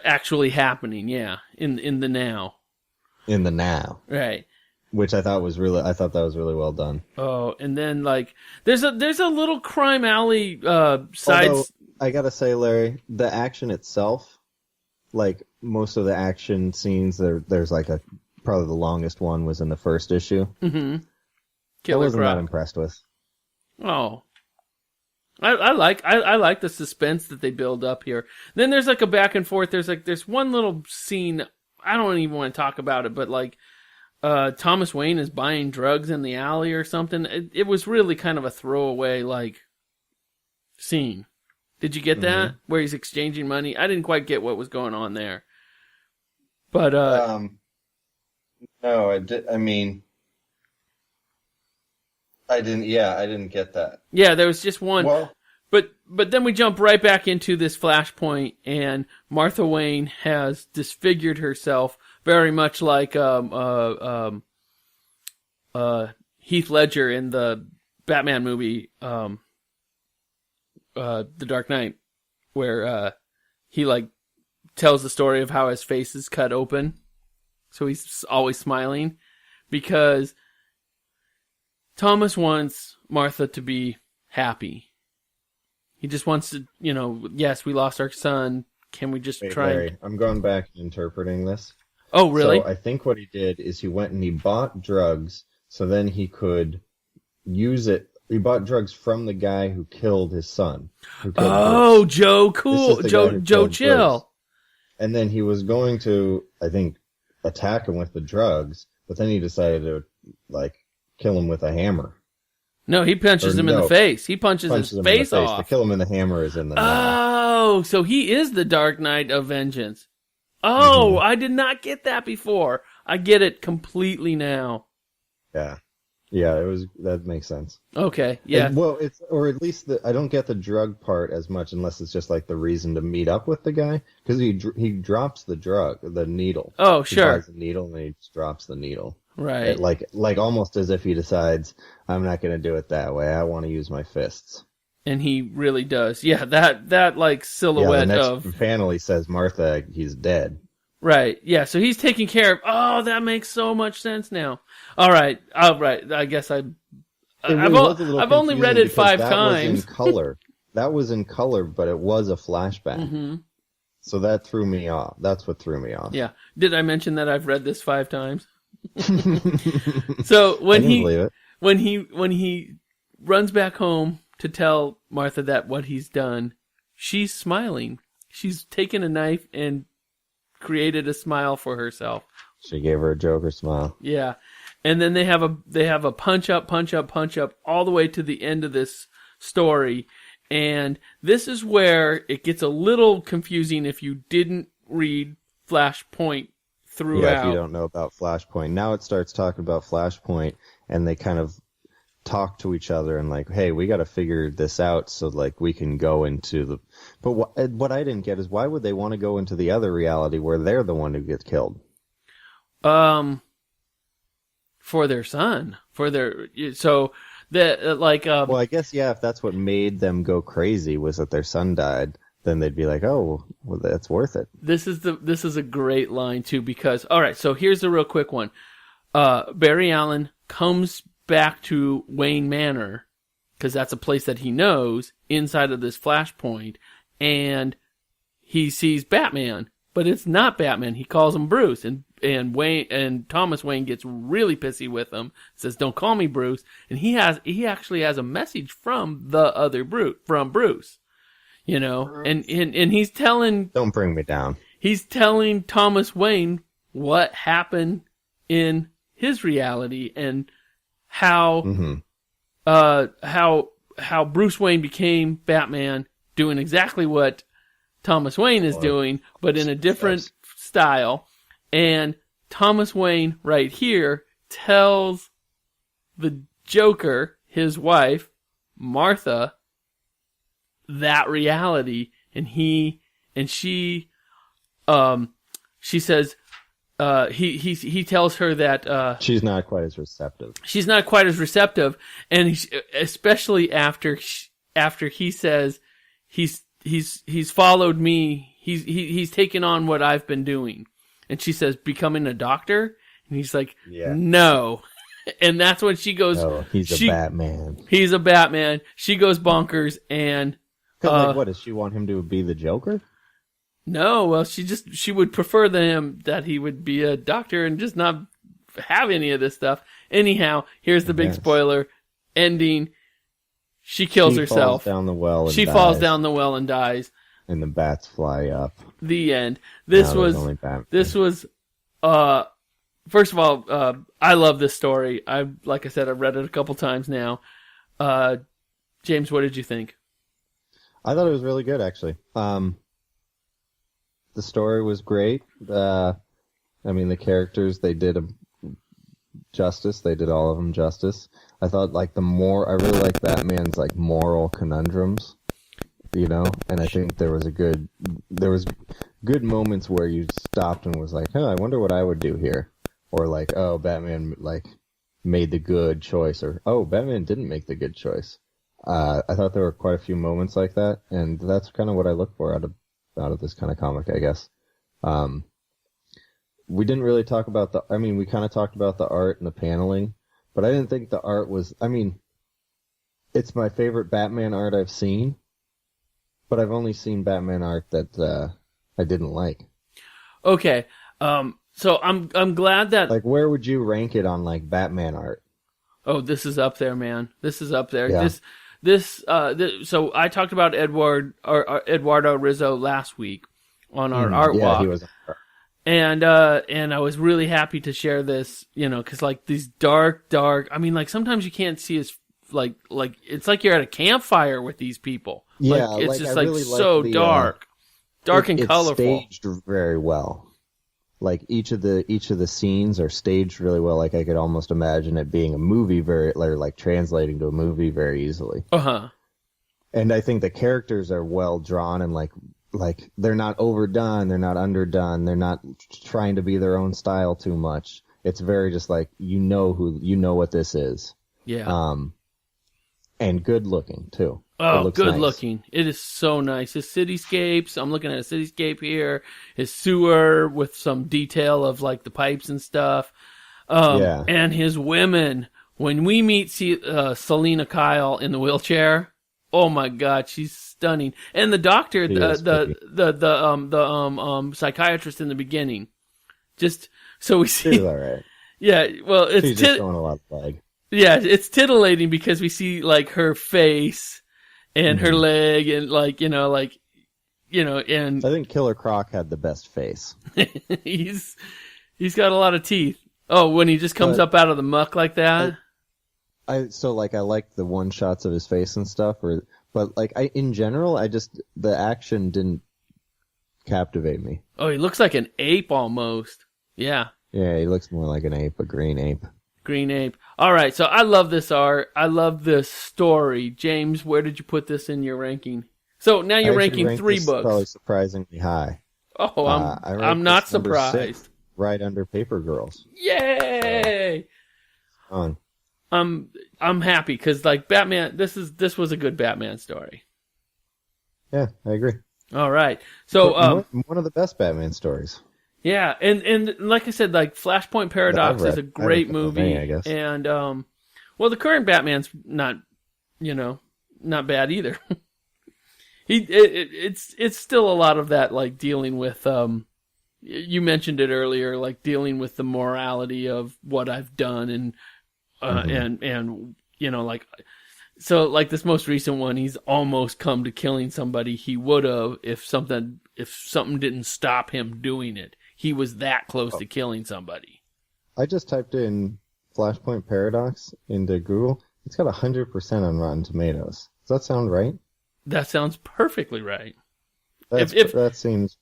actually happening. Yeah, in the now. In the now, right? Which I thought that was really well done. Oh, and then like there's a little crime alley sides. Although, I gotta say, Larry, the action itself, like most of the action scenes, there's like probably the longest one was in the first issue. Mm-hmm. I wasn't that impressed with. Oh. I like the suspense that they build up here. Then there's like a back and forth. There's one little scene, I don't even want to talk about it, but like Thomas Wayne is buying drugs in the alley or something. It was really kind of a throwaway like scene. Did you get that? Mm-hmm. Where he's exchanging money? I didn't quite get what was going on there. But no, I did. I mean, I didn't. Yeah, I didn't get that. Yeah, there was just one. Well, but then we jump right back into this Flashpoint, and Martha Wayne has disfigured herself very much like Heath Ledger in the Batman movie, The Dark Knight, where he like tells the story of how his face is cut open, so he's always smiling because Thomas wants Martha to be happy. He just wants to, yes, we lost our son. Can we just try? Larry, I'm going back and interpreting this. Oh, really? So I think what he did is he went and he bought drugs so then he could use it. He bought drugs from the guy who killed his son. Oh, Bruce. Joe, cool. Joe Chill. Bruce. And then he was going to, I think, attack him with the drugs, but then he decided to, kill him with a hammer. No, he punches him in the face. He punches his face off. To kill him in the hammer is in the Oh, so he is the Dark Knight of Vengeance. Oh, I did not get that before. I get it completely now. Yeah. That makes sense. Okay, yeah. Or at least I don't get the drug part as much unless it's just like the reason to meet up with the guy. Because he drops the needle. Oh, sure. He buys the needle and he just drops the needle. Right. Like almost as if he decides, I'm not going to do it that way. I want to use my fists. And he really does. Yeah, that like silhouette the next panel he says, Martha, he's dead. Right. Yeah, so he's taking care of... Oh, that makes so much sense now. All right. I guess I've only read it 5 times. Was in color. That was in color, but it was a flashback. Mm-hmm. So that threw me off. That's what threw me off. Yeah. Did I mention that I've read this 5 times? So when he runs back home to tell Martha that what he's done, she's smiling. She's taken a knife and created a smile for herself. She gave her a Joker smile. Yeah. And then they have a punch up all the way to the end of this story. And this is where it gets a little confusing if you didn't read Flashpoint throughout. Yeah, if you don't know about Flashpoint. Now it starts talking about Flashpoint, and they kind of talk to each other and like, hey, we got to figure this out so like we can go into the... But what I didn't get is why would they want to go into the other reality where they're the one who gets killed? For their son. So... well, I guess, yeah, if that's what made them go crazy was that their son died, then they'd be like, oh, well, that's worth it. This is a great line, too, because... All right, so here's a real quick one. Barry Allen comes back to Wayne Manor, because that's a place that he knows, inside of this Flashpoint, and he sees Batman, but it's not Batman. He calls him Bruce, and Wayne and Thomas Wayne gets really pissy with him, says, "Don't call me Bruce," and he actually has a message from the other Bruce, and he's telling... Don't bring me down. He's telling Thomas Wayne what happened in his reality and how Bruce Wayne became Batman, doing exactly what Thomas Wayne is doing, but in a different style. And Thomas Wayne right here tells the Joker, his wife, Martha, that reality, and she says, he tells her that she's not quite as receptive. She's not quite as receptive, and especially after he says he's followed me. He's taken on what I've been doing. And she says, becoming a doctor? And he's like, no. And that's when she goes, no, he's a Batman. He's a Batman. She goes bonkers and... what, does she want him to be the Joker? No, well, she would prefer that he would be a doctor and just not have any of this stuff. Anyhow, here's the big spoiler. Ending. She kills herself. Falls down the well and she dies. falls down the well and dies. And the bats fly up. The end. This was first of all, I love this story. Like I said, I've read it a couple times now. James, what did you think? I thought it was really good, actually. The story was great. The characters, they did justice. They did all of them justice. I thought, I really liked Batman's, moral conundrums, and I think there was good moments where you stopped and was like, I wonder what I would do here. Or Batman, made the good choice, or, Batman didn't make the good choice. I thought there were quite a few moments like that, and that's kind of what I look for out of this kind of comic, I guess. We didn't really talk about we kind of talked about the art and the paneling, but I didn't think the art was, it's my favorite Batman art I've seen, but I've only seen Batman art that I didn't like. Okay, so I'm glad that... where would you rank it on, Batman art? Oh, this is up there, man. This is up there. Yeah. So I talked about Eduardo Rizzo last week on our art walk. He was. And I was really happy to share this, because these dark. Sometimes you can't see his it's like you're at a campfire with these people. Yeah, it's just really so dark and colorful. It's staged very well. Each of the scenes are staged really well. I could almost imagine it being a movie translating to a movie very easily. And I think the characters are well drawn and they're not overdone, they're not underdone, they're not trying to be their own style too much. It's very just what this is. Yeah. And good looking too. Oh, good looking. It is so nice. His cityscapes, I'm looking at a cityscape here. His sewer with some detail of the pipes and stuff. And his women. When we meet Selena Kyle in the wheelchair, oh my God, she's stunning. And the doctor, the psychiatrist in the beginning. Just so we see. She's all right. Yeah, well, she's just throwing a lot of leg. Yeah, it's titillating because we see her face and her leg and and I think Killer Croc had the best face. he's got a lot of teeth. Oh, when he just comes up out of the muck like that. I like the one shots of his face and stuff, in general, the action didn't captivate me. Oh, he looks like an ape almost. Yeah. Yeah, he looks more like an ape, a green ape. Green ape. All right, so I love this art. I love this story. James, where did you put this in your ranking? So now you're ranking 3 books. Probably surprisingly high. Oh, I'm not surprised. 6, right under Paper Girls. Yay! On. I'm happy because Batman. This was a good Batman story. Yeah, I agree. All right, so one of the best Batman stories. Yeah, and like I said, Flashpoint Paradox is a great movie, I guess. And the current Batman's not bad either. It's still a lot of that dealing with you mentioned it earlier, dealing with the morality of what I've done and so this most recent one, he's almost come to killing somebody he would have if something didn't stop him doing it. He was that close to killing somebody. I just typed in Flashpoint Paradox into Google. It's got 100% on Rotten Tomatoes. Does that sound right? That sounds perfectly right. That seems.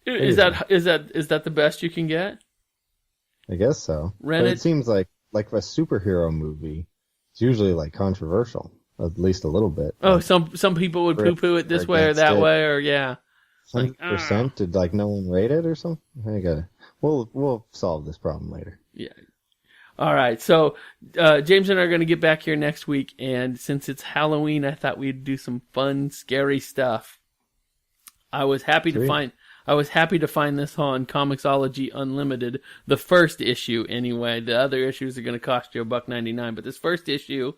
Is that the best you can get? I guess so. But it seems like a superhero movie. It's usually controversial, at least a little bit. Oh, some people would poo-poo it this way or that way, or yeah. 100%? Did no one rate it or something? We'll solve this problem later. Yeah. All right. So James and I are going to get back here next week, and since it's Halloween, I thought we'd do some fun, scary stuff. I was happy to find this on Comixology Unlimited, the first issue anyway. The other issues are going to cost you $1.99, but this first issue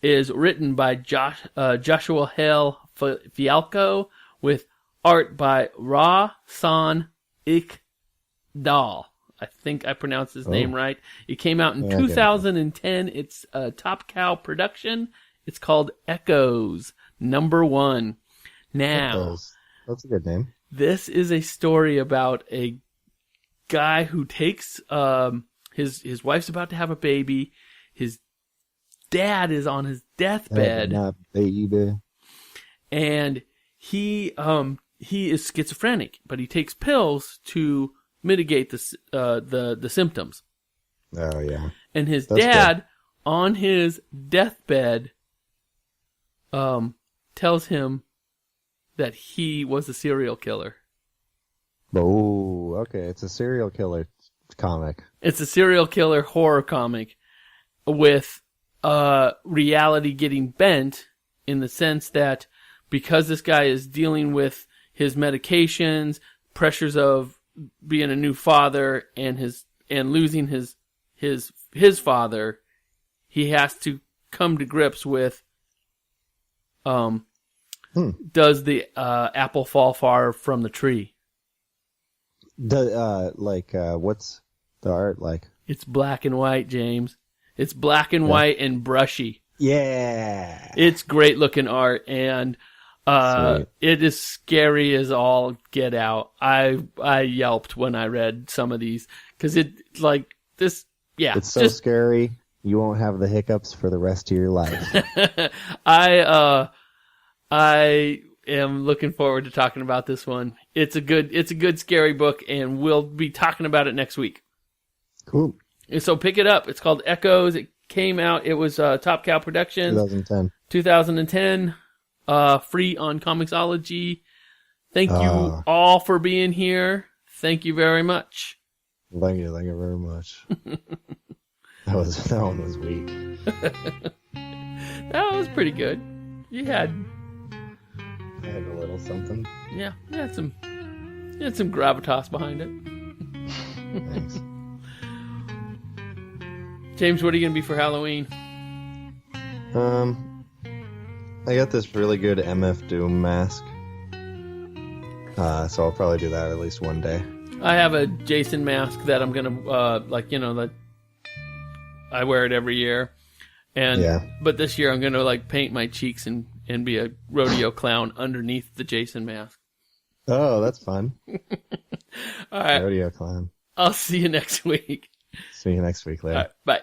is written by Joshua Hale Fialco with art by Ra San Ikdal. I think I pronounced his name right. It came out in 2010. It's a Top Cow production. It's called Echoes #1. Now, Echoes. That's a good name. This is a story about a guy who takes his wife's about to have a baby. His dad is on his deathbed, Not baby. and he is schizophrenic, but he takes pills to mitigate the symptoms. Oh yeah. And his That's dad good. on his deathbed tells him that he was a serial killer. Oh, okay. It's a serial killer comic. It's a serial killer horror comic with reality getting bent in the sense that because this guy is dealing with his medications, pressures of being a new father, and losing his father, he has to come to grips with does the apple fall far from the tree? What's the art like? It's black and white, James. It's black and white and brushy. Yeah. It's great looking art, and it is scary as all get out. I yelped when I read some of these because it's like this. Yeah, It's so scary. You won't have the hiccups for the rest of your life. I am looking forward to talking about this one. It's a good scary book, and we'll be talking about it next week. Cool. So pick it up. It's called Echoes. It came out. It was Top Cow Productions. 2010. Free on Comixology. Thank you all for being here. Thank you very much. Thank you very much. That one was weak. That was pretty good. You had a little something. Yeah, you had some gravitas behind it. Thanks. James, what are you gonna be for Halloween? I got this really good MF Doom mask. So I'll probably do that at least one day. I have a Jason mask that I'm gonna that I wear it every year, but this year I'm gonna paint my cheeks and be a rodeo clown underneath the Jason mask. Oh, that's fun. All right, rodeo clown. I'll see you next week. See you next week, later. All right, bye.